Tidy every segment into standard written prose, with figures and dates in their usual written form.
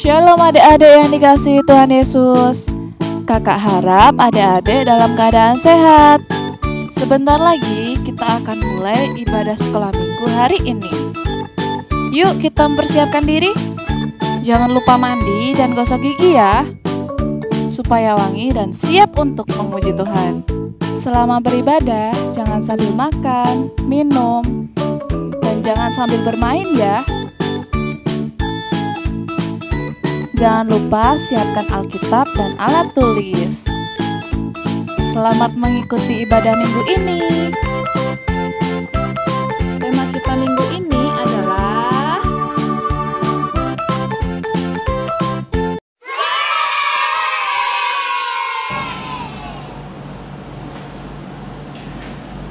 Shalom adik-adik yang dikasihi Tuhan Yesus. Kakak harap adik-adik dalam keadaan sehat. Sebentar lagi kita akan mulai ibadah sekolah minggu hari ini. Yuk kita mempersiapkan diri. Jangan lupa mandi dan gosok gigi ya, supaya wangi dan siap untuk memuji Tuhan. Selama beribadah, jangan sambil makan, minum, dan jangan sambil bermain ya. Jangan lupa siapkan Alkitab dan alat tulis. Selamat mengikuti ibadah minggu ini. Tema kita minggu ini adalah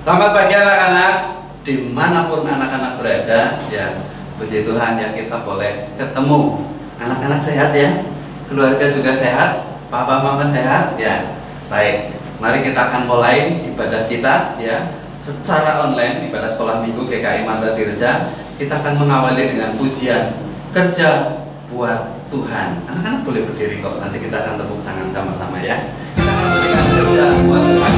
Selamat pagi anak-anak, dimanapun anak-anak berada, ya puji Tuhan ya kita boleh ketemu. Anak-anak sehat ya, keluarga juga sehat, papa mama sehat ya. Baik, mari kita akan mulai ibadah kita ya secara online, ibadah sekolah minggu GKI Marta Dirja. Kita akan mengawali dengan pujian kerja buat Tuhan. Anak-anak boleh berdiri kok, nanti kita akan tepuk tangan sama-sama ya. Kita akan berikan kerja buat Tuhan.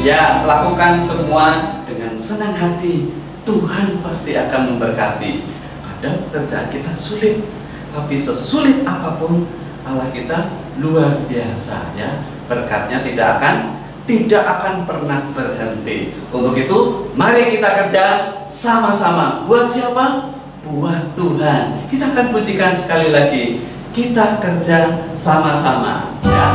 Ya, lakukan semua dengan senang hati. Tuhan pasti akan memberkati. Kadang pekerjaan kita sulit, tapi sesulit apapun Allah kita luar biasa ya. Berkatnya tidak akan pernah berhenti. Untuk itu, mari kita kerja sama-sama. Buat siapa? Buat Tuhan. Kita akan pujikan sekali lagi. Kita kerja sama-sama ya.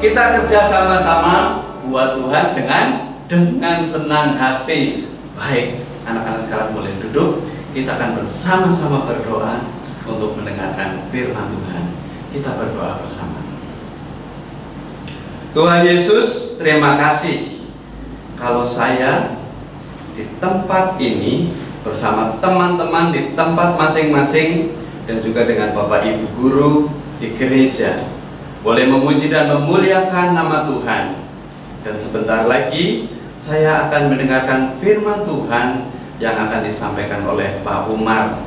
Kita kerja sama-sama buat Tuhan dengan senang hati. Baik, anak-anak sekarang boleh duduk. Kita akan bersama-sama berdoa untuk mendengarkan firman Tuhan. Kita berdoa bersama. Tuhan Yesus, terima kasih kalau saya di tempat ini bersama teman-teman di tempat masing-masing dan juga dengan Bapak Ibu guru di gereja boleh memuji dan memuliakan nama Tuhan. Dan sebentar lagi saya akan mendengarkan firman Tuhan yang akan disampaikan oleh Pak Umar.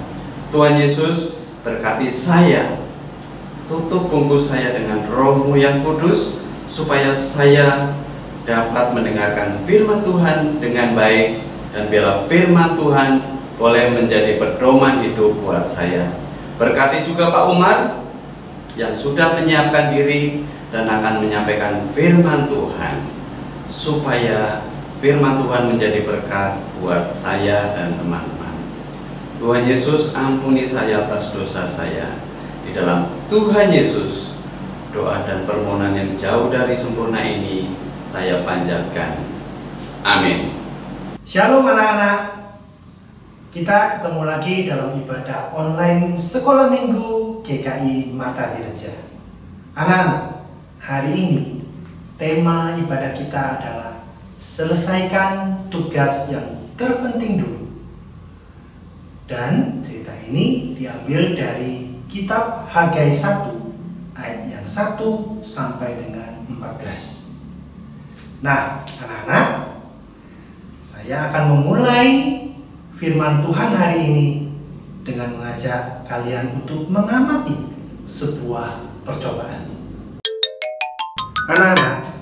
Tuhan Yesus berkati saya tutup bungkus saya dengan Roh-Mu yang kudus, supaya saya dapat mendengarkan firman Tuhan dengan baik, dan biarlah firman Tuhan boleh menjadi pedoman hidup buat saya. Berkati juga Pak Umar yang sudah menyiapkan diri dan akan menyampaikan firman Tuhan, supaya firman Tuhan menjadi berkat buat saya dan teman-teman. Tuhan Yesus, ampuni saya atas dosa saya. Di dalam Tuhan Yesus, doa dan permohonan yang jauh dari sempurna ini saya panjatkan. Amin. Shalom anak-anak. Kita ketemu lagi dalam ibadah online Sekolah Minggu GKI Marta Direja. Anak-anak, hari ini tema ibadah kita adalah selesaikan tugas yang terpenting dulu. Dan cerita ini diambil dari Kitab Hagai 1 ayat yang 1 sampai dengan 14. Nah, anak-anak, saya akan memulai firman Tuhan hari ini dengan mengajak kalian untuk mengamati sebuah percobaan. Anak-anak,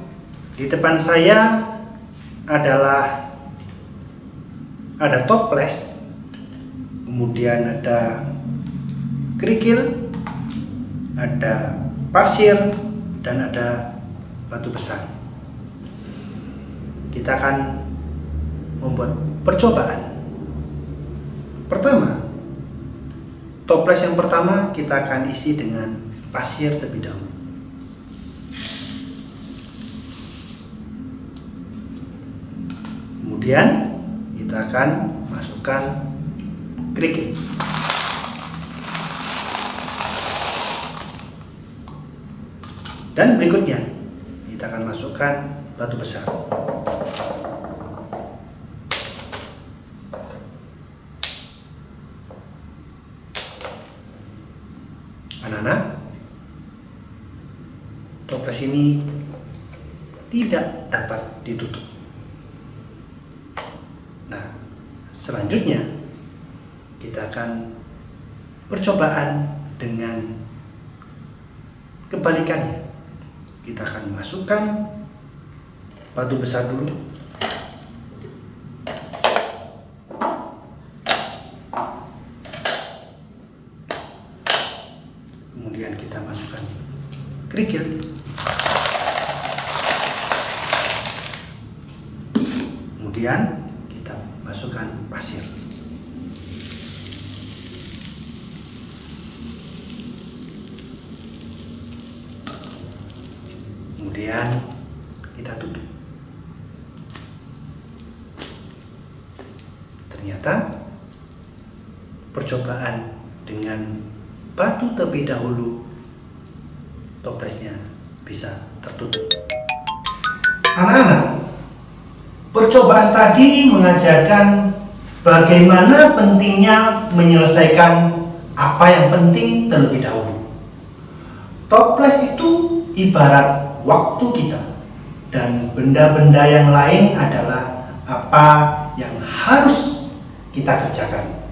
di depan saya ada toples, kemudian ada kerikil, ada pasir, dan ada batu besar. Kita akan membuat percobaan. Pertama, toples yang pertama kita akan isi dengan pasir terlebih dahulu. Kemudian kita akan masukkan kerikil. Dan berikutnya kita akan masukkan batu besar. Anak-anak, toples ini tidak dapat ditutup. Nah, selanjutnya kita akan percobaan dengan kebalikannya. Kita akan masukkan batu besar dulu. Kemudian kita masukkan kerikil. Kemudian kita masukkan pasir. Kemudian kita tutup. Ternyata percobaan dengan batu terlebih dahulu, toplesnya bisa tertutup. Anak-anak, percobaan tadi mengajarkan bagaimana pentingnya menyelesaikan apa yang penting terlebih dahulu. Toples itu ibarat waktu kita, dan benda-benda yang lain adalah apa yang harus kita kerjakan.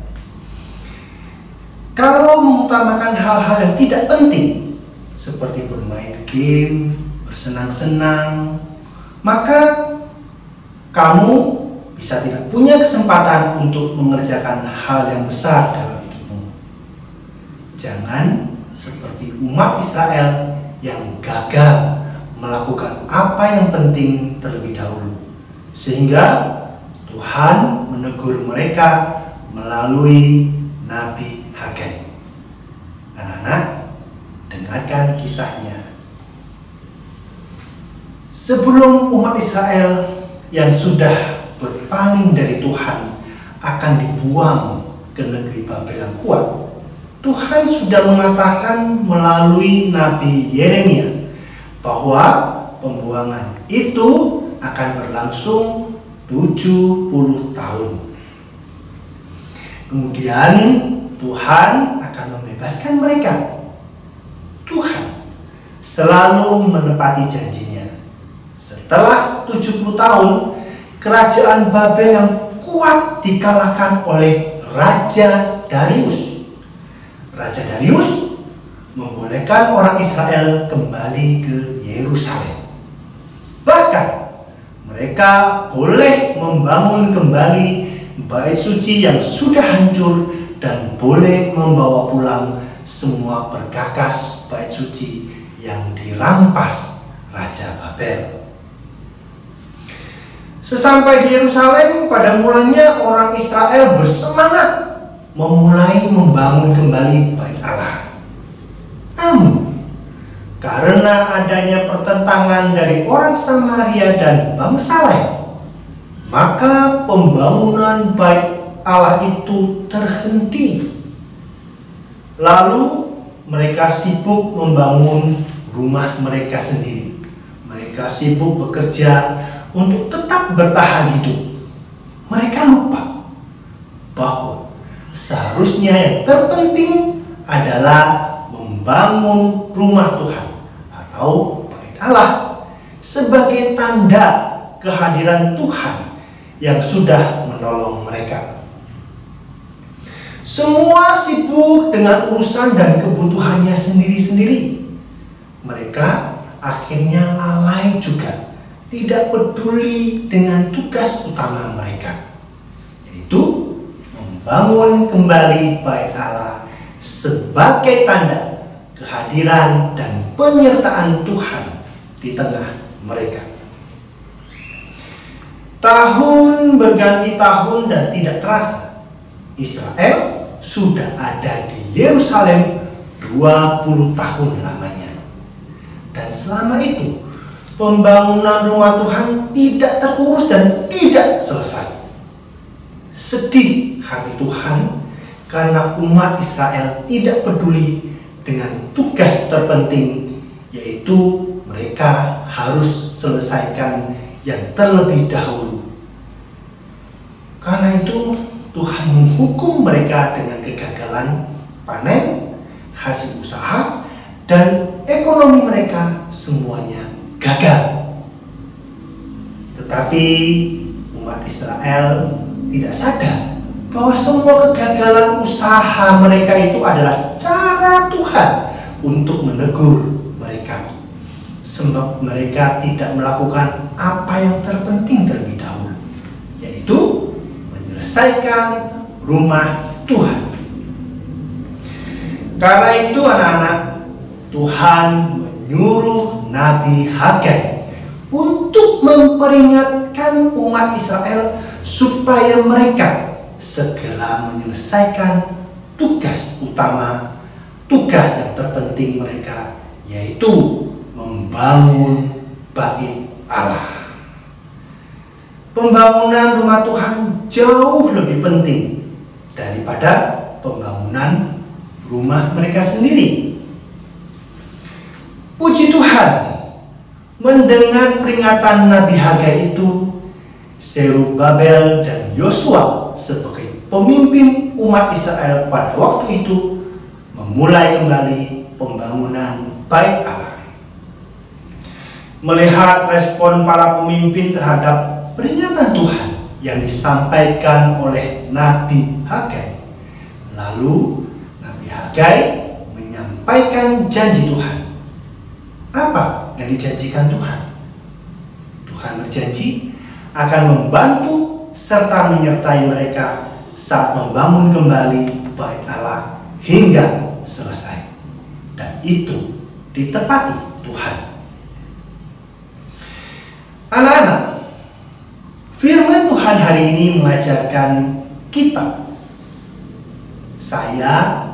Kalau mengutamakan hal-hal yang tidak penting seperti bermain game, bersenang-senang, maka kamu bisa tidak punya kesempatan untuk mengerjakan hal yang besar dalam hidupmu. Jangan seperti umat Israel yang gagal melakukan apa yang penting terlebih dahulu, sehingga Tuhan menegur mereka melalui Nabi Hagai. Anak-anak, dengarkan kisahnya. Sebelum umat Israel yang sudah berpaling dari Tuhan akan dibuang ke negeri Babel yang kuat, Tuhan sudah mengatakan melalui Nabi Yeremia bahwa pembuangan itu akan berlangsung 70 tahun. Kemudian Tuhan akan membebaskan mereka. Tuhan selalu menepati janjinya. Setelah 70 tahun, kerajaan Babel yang kuat dikalahkan oleh Raja Darius. Raja Darius membolehkan orang Israel kembali ke Yerusalem. Bahkan mereka boleh membangun kembali bait suci yang sudah hancur dan boleh membawa pulang semua perkakas bait suci yang dirampas Raja Babel. Sesampai di Yerusalem, pada mulanya orang Israel bersemangat memulai membangun kembali bait Allah. Namun, karena adanya pertentangan dari orang Samaria dan bangsa lain, maka pembangunan bait Allah itu terhenti. Lalu mereka sibuk membangun rumah mereka sendiri. Mereka sibuk bekerja untuk tetap bertahan hidup. Mereka lupa bahwa seharusnya yang terpenting adalah membangun rumah Tuhan atau bait Allah sebagai tanda kehadiran Tuhan yang sudah menolong mereka. Semua sibuk dengan urusan dan kebutuhannya sendiri-sendiri. Mereka akhirnya lalai juga, tidak peduli dengan tugas utama mereka, yaitu membangun kembali bait Allah sebagai tanda kehadiran dan penyertaan Tuhan di tengah mereka. Tahun berganti tahun dan tidak terasa, Israel sudah ada di Yerusalem 20 tahun lamanya. Dan selama itu pembangunan rumah Tuhan tidak terurus dan tidak selesai. Sedih hati Tuhan karena umat Israel tidak peduli dengan tugas terpenting, yaitu mereka harus selesaikan yang terlebih dahulu. Karena itu Tuhan menghukum mereka dengan kegagalan panen, hasil usaha, dan ekonomi mereka semuanya gagal. Tetapi umat Israel tidak sadar bahwa semua kegagalan usaha mereka itu adalah cara Tuhan untuk menegur mereka, sebab mereka tidak melakukan apa yang terpenting terlebih dahulu, yaitu menyelesaikan rumah Tuhan. Karena itu anak-anak, Tuhan menyuruh Nabi Hagai untuk memperingatkan umat Israel supaya mereka segera menyelesaikan tugas utama, tugas yang terpenting mereka, yaitu membangun bait Allah. Pembangunan rumah Tuhan jauh lebih penting daripada pembangunan rumah mereka sendiri. Puji Tuhan, mendengar peringatan Nabi Hagai itu, Zerubabel dan Yosua sebagai pemimpin umat Israel pada waktu itu memulai kembali pembangunan bait Allah. Melihat respon para pemimpin terhadap peringatan Tuhan yang disampaikan oleh Nabi Hagai, lalu Nabi Hagai menyampaikan janji Tuhan. Apa yang dijanjikan Tuhan? Tuhan berjanji akan membantu serta menyertai mereka saat membangun kembali bait Allah hingga selesai. Dan itu ditepati Tuhan. Anak-anak, firman Tuhan hari ini mengajarkan kita, saya,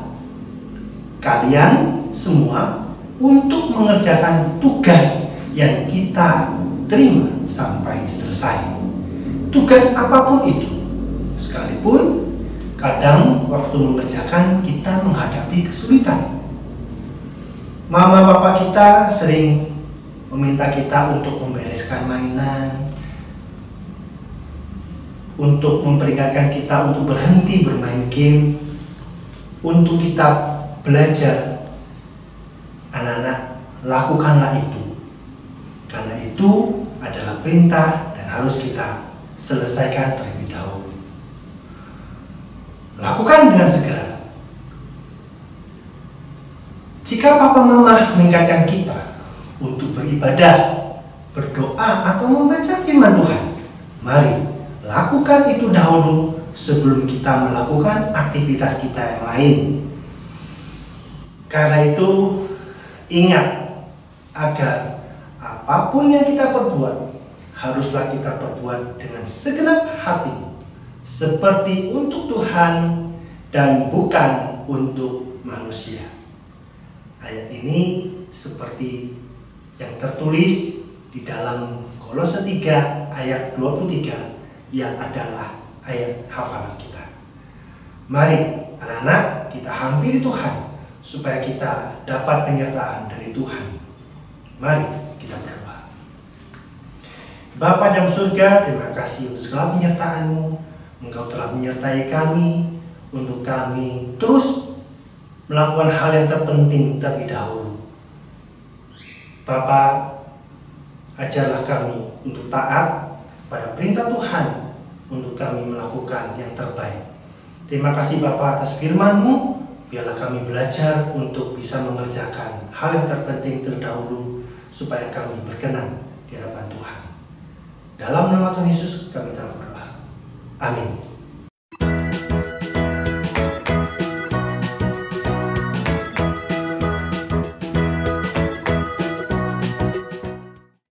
kalian semua, untuk mengerjakan tugas yang kita terima sampai selesai. Tugas apapun itu, sekalipun kadang waktu mengerjakan kita menghadapi kesulitan. Mama papa kita sering meminta kita untuk membereskan mainan, untuk memperingatkan kita untuk berhenti bermain game, untuk kita belajar. Anak-anak, lakukanlah itu, karena itu adalah perintah dan harus kita selesaikan terlebih dahulu. Lakukan dengan segera. Jika papa mama mengingatkan kita untuk beribadah, berdoa atau membaca firman Tuhan, mari lakukan itu dahulu sebelum kita melakukan aktivitas kita yang lain. Karena itu, ingat agar apapun yang kita perbuat, haruslah kita perbuat dengan segenap hati, seperti untuk Tuhan dan bukan untuk manusia. Ayat ini seperti yang tertulis di dalam Kolose 3 ayat 23 yang adalah ayat hafalan kita. Mari anak-anak, kita hampiri Tuhan supaya kita dapat penyertaan dari Tuhan. Mari kita berdoa. Bapa dalam surga, terima kasih untuk segala penyertaan-Mu. Engkau telah menyertai kami untuk kami terus melakukan hal yang terpenting terlebih dahulu. Bapa, ajarlah kami untuk taat pada perintah Tuhan untuk kami melakukan yang terbaik. Terima kasih Bapa atas firman-Mu. Biarlah kami belajar untuk bisa mengerjakan hal yang terpenting terdahulu supaya kami berkenan di hadapan Tuhan. Dalam nama Tuhan Yesus kami telah berdoa. Amin.